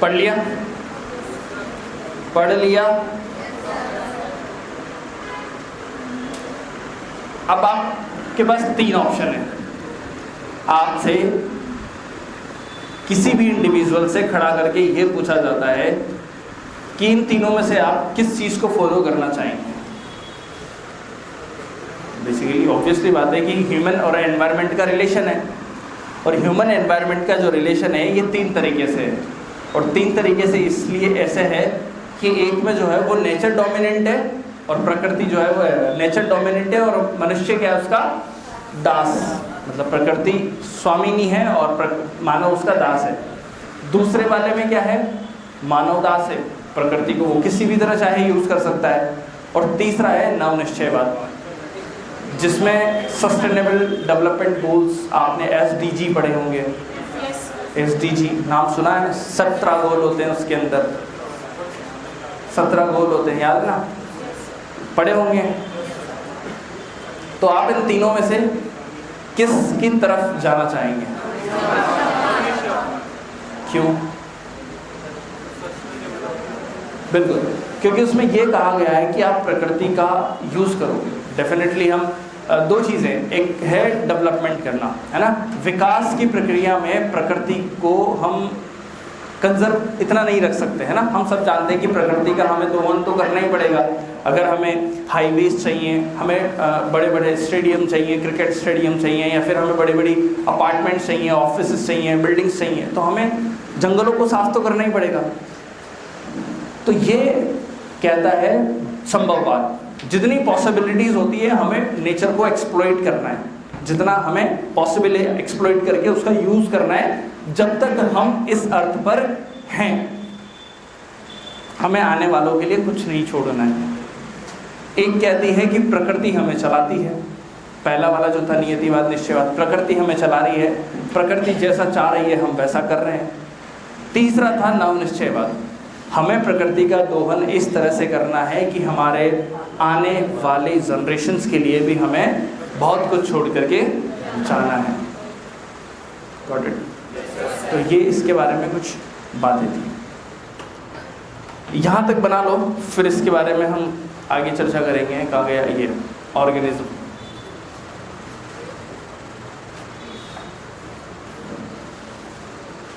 पढ़ लिया? पढ़ लिया? अब आपके पास 3 ऑप्शन है। आपसे किसी भी इंडिविजुअल से खड़ा करके ये पूछा जाता है कि इन तीनों में से आप किस चीज को फॉलो करना चाहेंगे। बेसिकली ऑब्वियसली बात है कि ह्यूमन और एनवायरनमेंट का रिलेशन है, और ह्यूमन एनवायरनमेंट का जो रिलेशन है ये 3 तरीके से है। और 3 तरीके से इसलिए ऐसे है कि एक में जो है वो नेचर डोमिनेंट है, और प्रकृति जो है वो नेचर डोमिनेंट है, और मनुष्य क्या है उसका दास, मतलब प्रकृति स्वामिनी है और मानव उसका दास है। दूसरे वाले में क्या है, मानव दास है, प्रकृति को वो किसी भी तरह चाहे यूज कर सकता है। और तीसरा है नवनिश्चयवाद, जिसमें सस्टेनेबल डेवलपमेंट गोल्स, आपने SDG पढ़े होंगे। SDG नाम सुना है? 17 गोल होते हैं उसके अंदर, 17 गोल होते हैं, याद ना? पढ़े होंगे। तो आप इन तीनों में से किसकी तरफ जाना चाहेंगे? क्यों? बिल्कुल, क्योंकि उसमें यह कहा गया है कि आप प्रकृति का यूज करोगे। डेफिनेटली हम 2 चीजें, एक है डेवलपमेंट करना, है ना, विकास की प्रक्रिया में प्रकृति को हम कंजर्व इतना नहीं रख सकते, है ना। हम सब जानते हैं कि प्रकृति का हमें दोहन तो करना ही पड़ेगा। अगर हमें हाईवेज चाहिए, हमें बड़े बड़े स्टेडियम चाहिए, क्रिकेट स्टेडियम चाहिए, या फिर हमें बड़ी बड़ी अपार्टमेंट्स चाहिए, ऑफिस चाहिए, बिल्डिंग्स चाहिए, तो हमें जंगलों को साफ तो करना ही पड़ेगा। तो ये कहता है संभववाद, जितनी पॉसिबिलिटीज होती है हमें नेचर को एक्सप्लॉइट करना है, जितना हमें पॉसिबल है एक्सप्लॉइट करके उसका यूज करना है जब तक हम इस अर्थ पर हैं। हमें आने वालों के लिए कुछ नहीं छोड़ना है। एक कहती है कि प्रकृति हमें चलाती है, पहला वाला जो था नियतिवाद निश्चयवाद, प्रकृति हमें चला रही है, प्रकृति जैसा चाह रही है हम वैसा कर रहे हैं। तीसरा था नवनिश्चयवाद, हमें प्रकृति का दोहन इस तरह से करना है कि हमारे आने वाले जनरेशन्स के लिए भी हमें बहुत कुछ छोड़ करके जाना है। Got it? तो ये इसके बारे में कुछ बातें थी, यहाँ तक बना लो, फिर इसके बारे में हम आगे चर्चा करेंगे। कहा गया ये ऑर्गेनिज्म।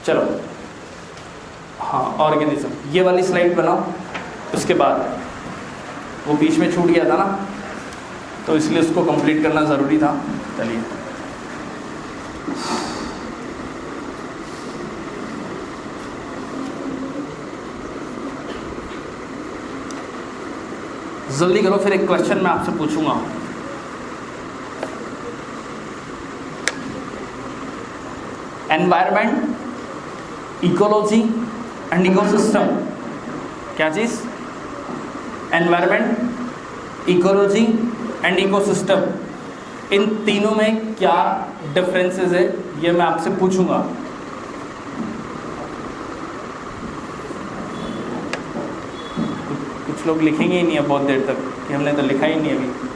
चलो, हाँ ऑर्गेनिज्म, ये वाली स्लाइड बनाओ। उसके बाद वो बीच में छूट गया था ना, तो इसलिए उसको कंप्लीट करना ज़रूरी था। चलिए, जल्दी करो, फिर एक क्वेश्चन मैं आपसे पूछूंगा। एनवायरमेंट, इकोलॉजी एंड इकोसिस्टम, क्या चीज? एनवायरमेंट, इकोलॉजी एंड इकोसिस्टम, इन तीनों में क्या डिफरेंसेस है, ये मैं आपसे पूछूंगा। कुछ लोग लिखेंगे ही नहीं है बहुत देर तक कि हमने तो लिखा ही नहीं अभी।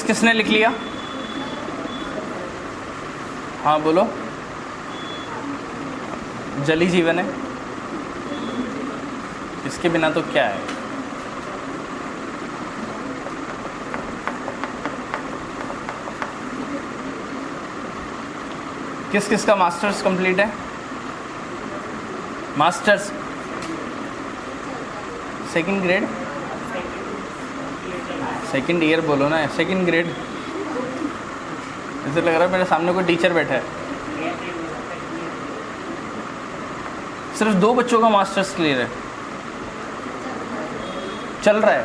किसने लिख लिया? हाँ बोलो। जल ही जीवन है, इसके बिना तो क्या है। किस किस का मास्टर्स कंप्लीट है? Masters second grade, second year बोलो ना, सेकंड ग्रेड। ऐसे लग रहा है मेरे सामने कोई टीचर बैठा है। सिर्फ 2 बच्चों का मास्टर्स क्लियर है, चल रहा है।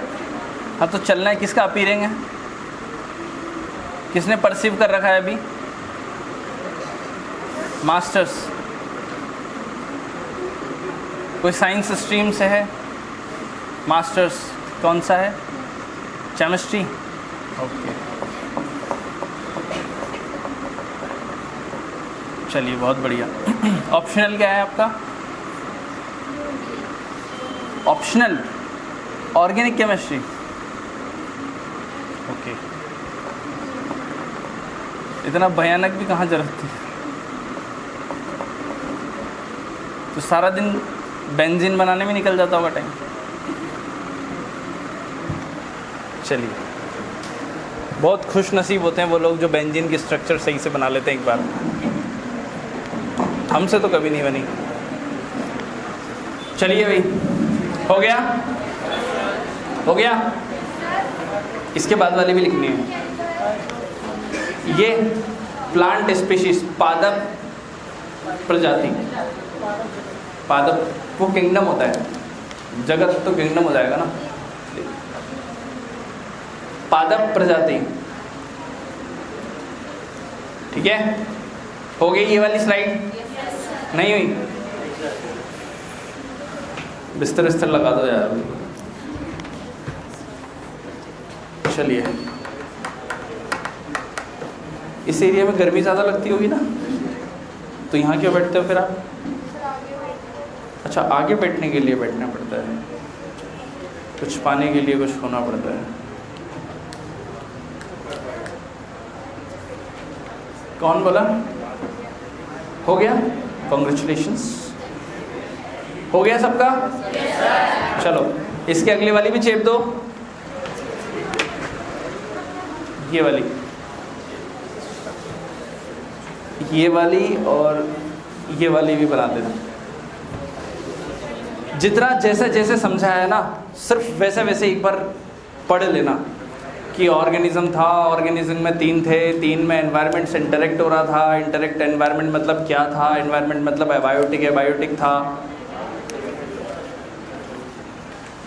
हाँ तो चलना है, किसका अपीयरिंग है? किसने परसीव कर रखा है अभी मास्टर्स? कोई साइंस स्ट्रीम से है मास्टर्स? कौन सा है? केमिस्ट्री। ओके, चलिए बहुत बढ़िया। ऑप्शनल क्या है आपका? Optional organic chemistry. ओके, इतना भयानक भी कहाँ जरूरत थी? तो सारा दिन बेंजीन बनाने में निकल जाता होगा टाइम। चलिए, बहुत खुश नसीब होते हैं वो लोग जो बेंजीन की स्ट्रक्चर सही से बना लेते हैं एक बार। हमसे तो कभी नहीं बनी। चलिए भाई, हो गया? हो गया? इसके बाद वाली भी लिखनी है। ये प्लांट स्पीशीज, पादप प्रजाति। पादप वो किंगडम होता है, जगत तो किंगडम हो जाएगा ना। पादप प्रजाति, ठीक है? हो गई ये वाली स्लाइड? नहीं हुई? बिस्तर बिस्तर लगा दो यार। चलिए, इस एरिया में गर्मी ज़्यादा लगती होगी ना, तो यहाँ क्यों बैठते हो फिर आप? अच्छा, आगे बैठने के लिए बैठना पड़ता है, कुछ पाने के लिए कुछ होना पड़ता है। कौन बोला? हो गया? कॉन्ग्रेचुलेशंस, हो गया सबका? चलो, इसके अगली वाली भी चेप दो, ये वाली, ये वाली और ये वाली भी बना देना। जितना जैसे जैसे समझाया है ना, सिर्फ वैसे वैसे एक बार पढ़ लेना कि ऑर्गेनिज्म था, ऑर्गेनिज्म में 3 थे, 3 में एनवायरनमेंट से इंटरेक्ट हो रहा था। इंटरेक्ट एनवायरनमेंट मतलब क्या था? एनवायरनमेंट मतलब एबायोटिक, एबायोटिक था।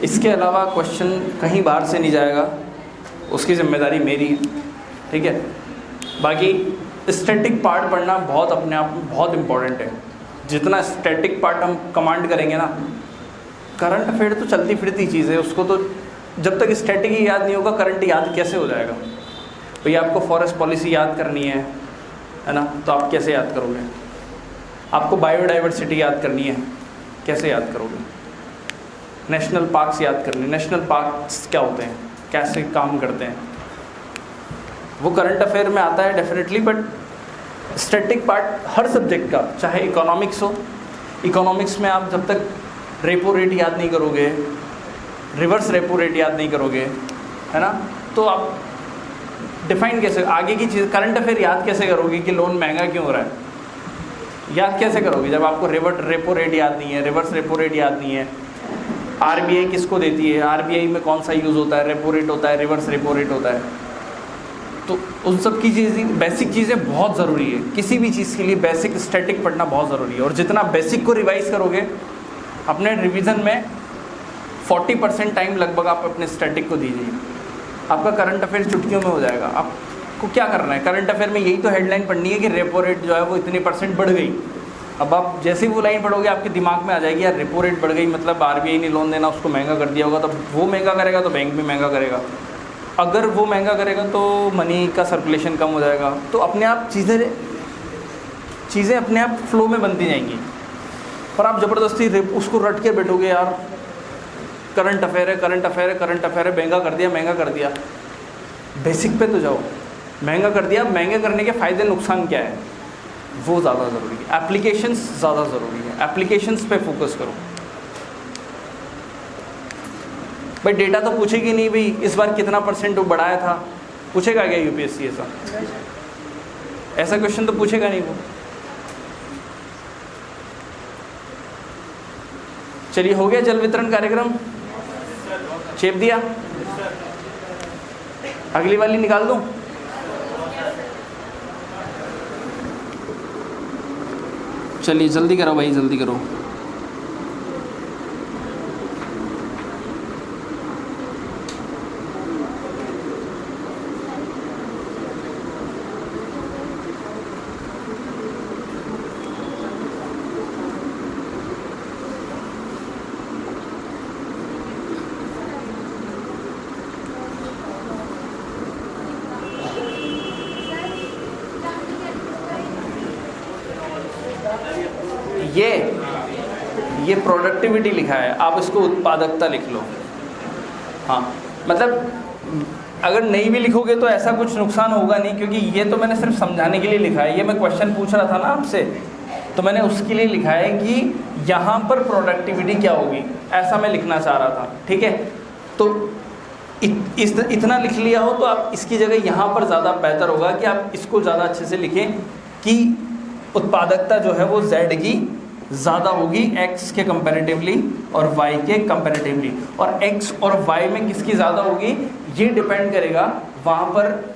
इसके अलावा क्वेश्चन कहीं बाहर से नहीं जाएगा, उसकी जिम्मेदारी मेरी है, ठीक है? बाकी स्टैटिक पार्ट पढ़ना बहुत अपने आप में बहुत इम्पोर्टेंट है। जितना स्टैटिक पार्ट हम कमांड करेंगे ना, करंट अफेयर तो चलती फिरती चीज़ है, उसको तो जब तक स्टैटिक ही याद नहीं होगा, करंट याद कैसे हो जाएगा? तो ये आपको फॉरेस्ट पॉलिसी याद करनी है ना, तो आप कैसे याद करोगे? आपको बायोडाइवर्सिटी याद करनी है, कैसे याद करोगे? नेशनल पार्क्स याद करने, नेशनल पार्क्स क्या होते हैं, कैसे काम करते हैं, वो करंट अफेयर में आता है definitely. But static part her subject का, चाहे इकोनॉमिक्स हो, इकोनॉमिक्स में आप जब तक रेपो रेट याद नहीं करोगे, रिवर्स रेपो रेट याद नहीं करोगे, है ना, तो आप डिफाइन कैसे, आगे की चीज़ करंट अफेयर याद कैसे करोगे कि लोन महंगा क्यों हो रहा है? याद कैसे करोगे जब आपको रेपो रेट याद नहीं है, रिवर्स रेपो रेट याद नहीं है? आरबीआई किसको देती है, आरबीआई में कौन सा यूज़ होता है, रेपो रेट होता है, रिवर्स रेपो रेट होता है। तो उन सब की चीज़ें, बेसिक चीज़ें बहुत ज़रूरी है। किसी भी चीज़ के लिए बेसिक स्टैटिक पढ़ना बहुत ज़रूरी है। और जितना बेसिक को रिवाइज़ करोगे, अपने रिवीजन में 40% टाइम लगभग आप अपने स्टैटिक को दीजिए, आपका करंट अफेयर चुटकियों में हो जाएगा। आपको क्या करना है, करंट अफेयर में यही तो हेडलाइन पढ़नी है कि रेपो रेट जो है वो इतने % बढ़ गई। अब आप जैसे ही वो लाइन पढ़ोगे, आपके दिमाग में आ जाएगी यार रेपो रेट बढ़ गई, मतलब आरबीआई ने लोन देना उसको महंगा कर दिया होगा, तो वो महंगा करेगा तो बैंक भी महंगा करेगा, अगर वो महंगा करेगा तो मनी का सर्कुलेशन कम हो जाएगा। तो अपने आप चीज़ें अपने आप फ्लो में बनती जाएंगी। पर आप ज़बरदस्ती उसको रट के बैठोगे, यार करंट अफेयर है, करंट अफेयर है, करंट अफेयर है, महंगा कर दिया, महंगा कर दिया। बेसिक पे तो जाओ, महंगा कर दिया, महंगे करने के फ़ायदे नुकसान क्या है वो ज़्यादा ज़रूरी है। एप्लीकेशंस ज़्यादा ज़रूरी है, एप्लीकेशंस पे फोकस करो। भाई डेटा तो पूछेगी नहीं, भाई इस बार कितना % वो बढ़ाया था, पूछेगा क्या यूपीएससी? ऐसा क्वेश्चन तो पूछेगा नहीं वो। चलिए, हो गया जल वितरण कार्यक्रम, चेप दिया। अगली वाली निकाल दूं? चलिए जल्दी करो भाई, जल्दी करो। ये प्रोडक्टिविटी लिखा है, आप इसको उत्पादकता लिख लो। हाँ, मतलब अगर नहीं भी लिखोगे तो ऐसा कुछ नुकसान होगा नहीं, क्योंकि ये तो मैंने सिर्फ समझाने के लिए लिखा है। ये मैं क्वेश्चन पूछ रहा था ना आपसे, तो मैंने उसके लिए लिखा है कि यहाँ पर प्रोडक्टिविटी क्या होगी, ऐसा मैं लिखना चाह रहा था। ठीक है, तो इतना लिख लिया हो तो आप इसकी जगह यहाँ पर ज़्यादा बेहतर होगा कि आप इसको ज़्यादा अच्छे से लिखें कि उत्पादकता जो है वो Z की ज़्यादा होगी X के कंपैरेटिवली और Y के कंपैरेटिवली। और X और Y में किसकी ज़्यादा होगी ये डिपेंड करेगा वहाँ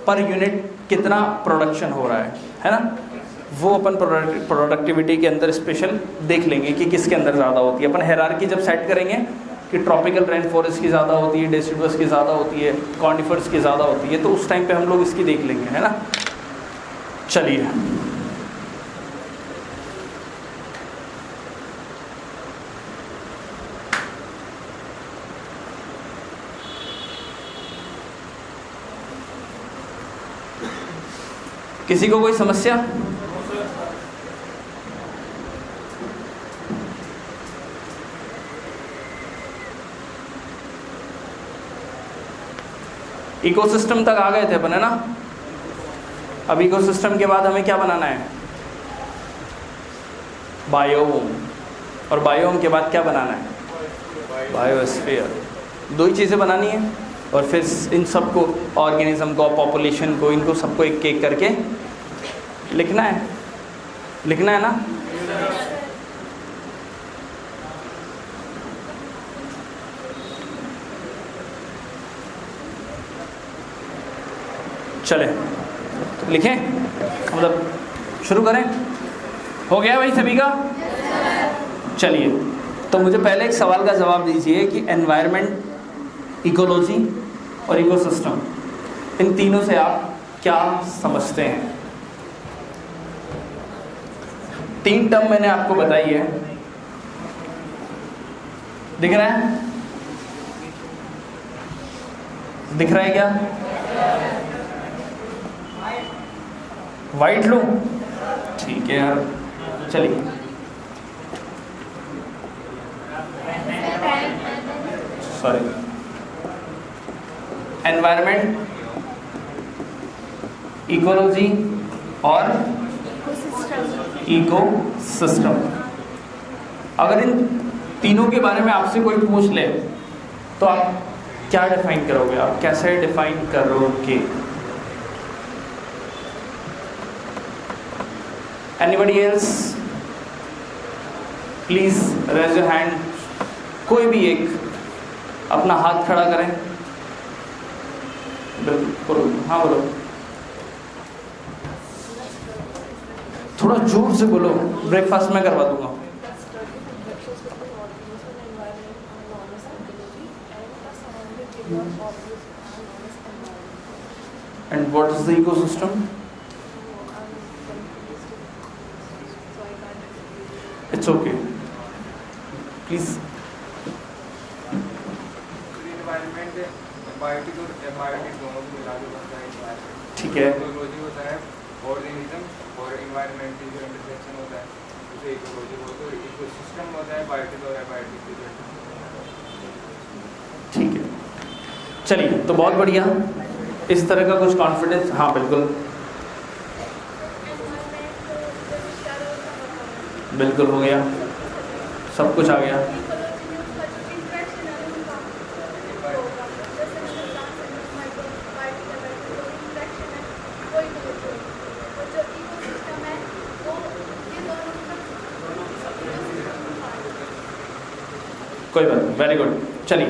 पर यूनिट कितना प्रोडक्शन हो रहा है ना। वो अपन प्रोडक्टिविटी के अंदर स्पेशल देख लेंगे कि किसके अंदर ज़्यादा होती है। अपन हायरार्की जब सेट करेंगे कि ट्रॉपिकल रेन फॉरेस्ट की ज़्यादा होती है, डेसिडुअस की ज़्यादा होती है, कॉनिफर्स की ज़्यादा होती है, तो उस टाइम पे हम लोग इसकी देख लेंगे, है ना। चलिए, किसी को कोई समस्या? इकोसिस्टम तक आ गए थे अपन, है ना। अब इकोसिस्टम के बाद हमें क्या बनाना है? बायोम। और बायोम के बाद क्या बनाना है? बायोस्फीयर। दो ही चीज़ें बनानी है और फिर इन सबको, ऑर्गेनिज्म को, पॉपुलेशन को, इनको सबको एक एक करके लिखना है। लिखना है ना। चले लिखें, मतलब शुरू करें। हो गया भाई सभी का? चलिए, तो मुझे पहले एक सवाल का जवाब दीजिए कि एनवायरनमेंट, इकोलॉजी और इकोसिस्टम, इन तीनों से आप क्या समझते हैं? तीन टर्म मैंने आपको बताई है, दिख रहा है? दिख रहा है क्या? वाइट लूं? ठीक है यार, चलिए। सॉरी, एनवायरनमेंट, इकोलॉजी और इकोसिस्टम। अगर इन तीनों के बारे में आपसे कोई पूछ ले तो आप क्या डिफाइन करोगे? आप कैसे डिफाइन करोगे? Anybody else? Please raise your hand. कोई भी एक अपना हाथ खड़ा करें। बोलो, हाँ बोलो, थोड़ा जोर से बोलो, ब्रेकफास्ट मैं करवा दूंगा। And what is the ecosystem? It's okay, please. ठीक है, और एनवायरनमेंट जो इंटरसेक्शन होता है उसे इकोलॉजी बोलते हैं, इकोसिस्टम होता है बायोटिक और एबायोटिक। ठीक है, चलिए, तो बहुत बढ़िया। इस तरह का कुछ कॉन्फिडेंस, हाँ बिल्कुल बिल्कुल हो गया, सब कुछ आ गया। कोई बात नहीं, वेरी गुड। चलिए,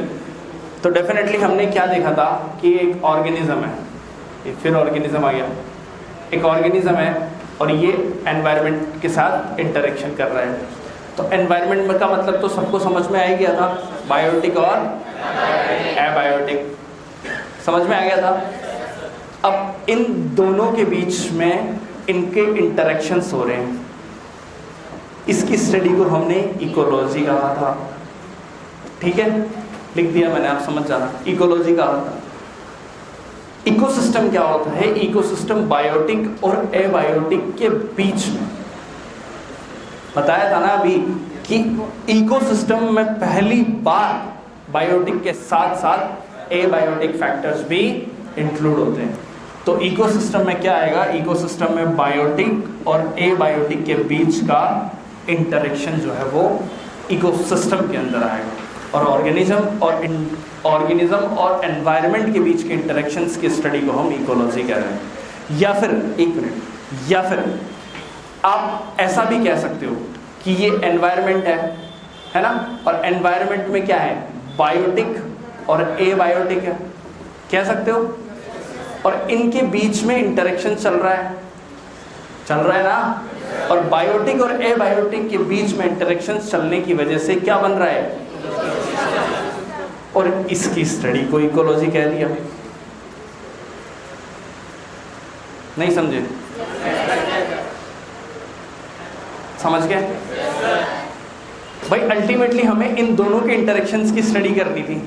तो डेफिनेटली हमने क्या देखा था कि एक ऑर्गेनिज्म है, एक फिर ऑर्गेनिज्म आ गया, एक ऑर्गेनिज्म है और ये एनवायरनमेंट के साथ इंटरेक्शन कर रहा है। तो एनवायरनमेंट का मतलब तो सबको समझ में आ ही गया था, बायोटिक और एबायोटिक, समझ में आ गया था। अब इन दोनों के बीच में इनके इंटरेक्शंस हो रहे हैं, इसकी स्टडी को हमने इकोलॉजी कहा था। ठीक है, लिख दिया मैंने, आप समझ जाना, इकोलॉजी कहा था। इकोसिस्टम क्या होता है? इकोसिस्टम बायोटिक और एबायोटिक के बीच में, बताया था ना अभी कि इकोसिस्टम में पहली बार बायोटिक के साथ साथ एबायोटिक फैक्टर्स भी इंक्लूड होते हैं। तो इकोसिस्टम में क्या आएगा? इकोसिस्टम में बायोटिक और एबायोटिक के बीच का इंटरेक्शन जो है वो इकोसिस्टम के अंदर आएगा। और ऑर्गेनिज्म और एनवायरनमेंट के बीच के इंटरेक्शंस की स्टडी को हम इकोलॉजी कह रहे हैं। या फिर एक मिनट, या फिर आप ऐसा भी कह सकते हो कि ये एनवायरनमेंट है ना, और एनवायरनमेंट में क्या है? बायोटिक और एबायोटिक है, कह सकते हो। और इनके बीच में इंटरेक्शन चल रहा है ना, और बायोटिक और एबायोटिक के बीच में इंटरेक्शन चलने की वजह से क्या बन रहा है? और इसकी स्टडी को इकोलॉजी कह दिया। नहीं समझे? समझ गए भाई? अल्टीमेटली हमें इन दोनों के इंटरेक्शंस की स्टडी करनी थी।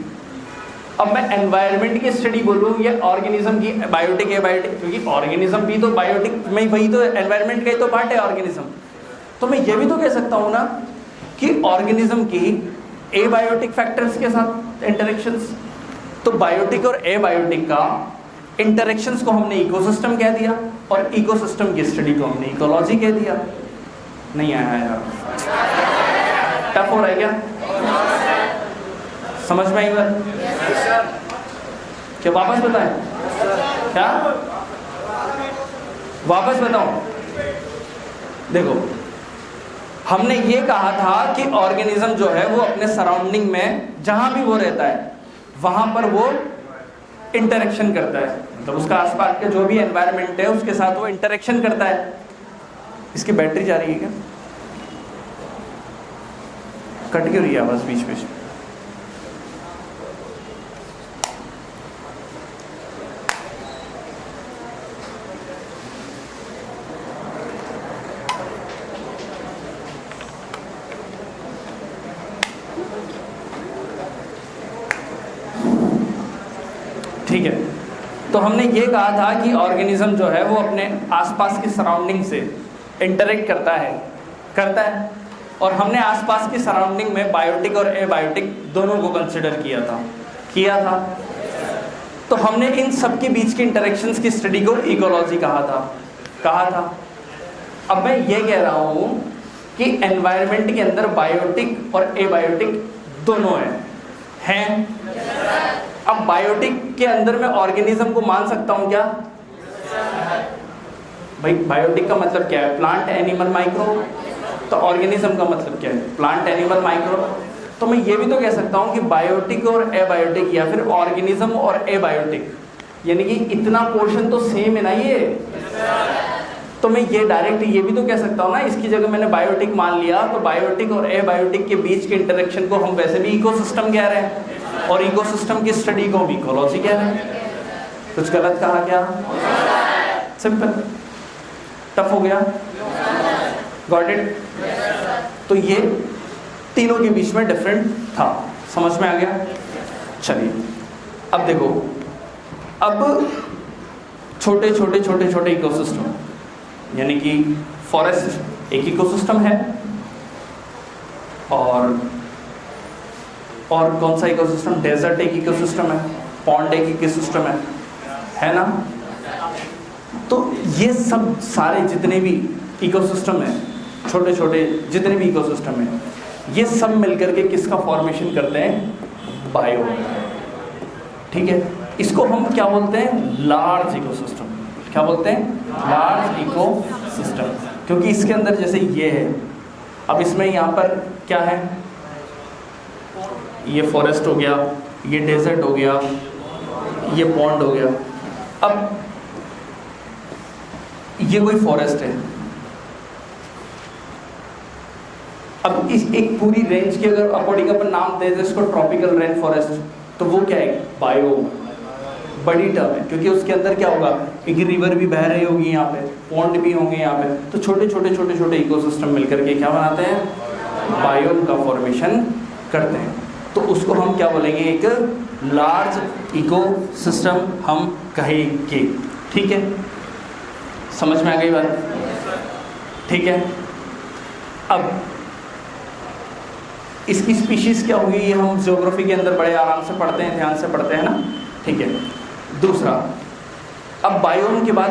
अब मैं एनवायरनमेंट की स्टडी बोलूँ या ऑर्गेनिज्म की, बायोटिक एबायोटिक, क्योंकि ऑर्गेनिज्म भी तो बायोटिक में वही तो एनवायरनमेंट का ही तो पार्ट है ऑर्गेनिज्म। तो मैं ये भी तो कह सकता हूँ ना कि ऑर्गेनिज्म की एबायोटिक फैक्टर्स के साथ इंटरेक्शंस, तो बायोटिक और एबायोटिक का इंटरेक्शंस को हमने इकोसिस्टम कह दिया और इकोसिस्टम की स्टडी को हमने इकोलॉजी कह दिया। नहीं आया यार? टफ हो रहा है क्या? समझ में आई बात? क्या वापस बताएं? क्या वापस बताऊं? देखो, हमने ये कहा था कि ऑर्गेनिज्म जो है वो अपने सराउंडिंग में जहां भी वो रहता है वहां पर वो इंटरेक्शन करता है, मतलब उसका आसपास के जो भी एनवायरनमेंट है उसके साथ वो इंटरेक्शन करता है। इसकी बैटरी जा रही है क्या? कट क्यों रही है आवाज बीच बीच में? ठीक है, तो हमने ये कहा था कि ऑर्गेनिज्म जो है वो अपने आसपास की सराउंडिंग से इंटरेक्ट करता है और हमने आसपास की सराउंडिंग में बायोटिक और एबायोटिक दोनों को कंसिडर किया था। तो हमने इन सब के बीच के इंटरेक्शंस की स्टडी को इकोलॉजी कहा था। अब मैं ये कह रहा हूँ कि एनवायरनमेंट के अंदर बायोटिक और एबायोटिक दोनों हैं। अब बायोटिक के अंदर मैं ऑर्गेनिज्म को मान सकता हूं क्या? भाई बायोटिक का मतलब क्या है? Plant, animal, micro. तो ऑर्गेनिज्म का मतलब क्या है? Plant, animal, micro. तो मैं ये भी तो कह सकता हूं कि बायोटिक और एबायोटिक या फिर ऑर्गेनिज्म और एबायोटिक, यानी कि इतना पोर्शन तो सेम है ना ये। तो मैं ये डायरेक्ट ये भी तो कह सकता हूँ ना, इसकी जगह मैंने बायोटिक मान लिया तो बायोटिक और एबायोटिक के बीच के इंटरेक्शन को हम वैसे भी इकोसिस्टम कह रहे हैं और इकोसिस्टम की स्टडी को हम इकोलॉजी कह रहे हैं। कुछ गलत कहा क्या? सिंपल। टफ हो गया? Got it? तो ये तीनों के बीच में डिफरेंट था, समझ में आ गया? चलिए अब देखो, अब छोटे छोटे इकोसिस्टम, यानी कि फॉरेस्ट एक इकोसिस्टम है और कौन सा इकोसिस्टम? डेजर्ट एक इकोसिस्टम है, पॉन्ड एक इकोसिस्टम है ना। तो ये सब सारे जितने भी इकोसिस्टम है, छोटे छोटे जितने भी इकोसिस्टम है, ये सब मिलकर के किसका फॉर्मेशन करते हैं? बायो। ठीक है, इसको हम क्या बोलते हैं? Large ecosystem. क्या बोलते हैं? लार्ज इकोसिस्टम, क्योंकि इसके अंदर जैसे ये है, अब इसमें यहाँ पर क्या है? ये फॉरेस्ट हो गया, ये डेजर्ट हो गया, ये पॉन्ड हो गया। अब ये कोई फॉरेस्ट है। अब इस एक पूरी रेंज के अगर अकॉर्डिंग अपन नाम दे दें इसको ट्रॉपिकल रेन फॉरेस्ट, तो वो क्या है? बायोम। बड़ी टर्म है क्योंकि उसके अंदर क्या होगा, एक रिवर भी बह रही होगी यहाँ पे, पॉन्ड भी होंगे यहाँ पे, तो छोटे छोटे इकोसिस्टम मिलकर के क्या बनाते हैं? बायोम का फॉर्मेशन करते हैं। तो उसको हम क्या बोलेंगे? एक लार्ज इकोसिस्टम हम कहेंगे। ठीक है, समझ में आ गई बात? ठीक है, अब इसकी स्पीशीज क्या होगी ये हम ज्योग्राफी के अंदर बड़े आराम से पढ़ते हैं, ध्यान से पढ़ते हैं ना। ठीक है, दूसरा, अब बायोम के बाद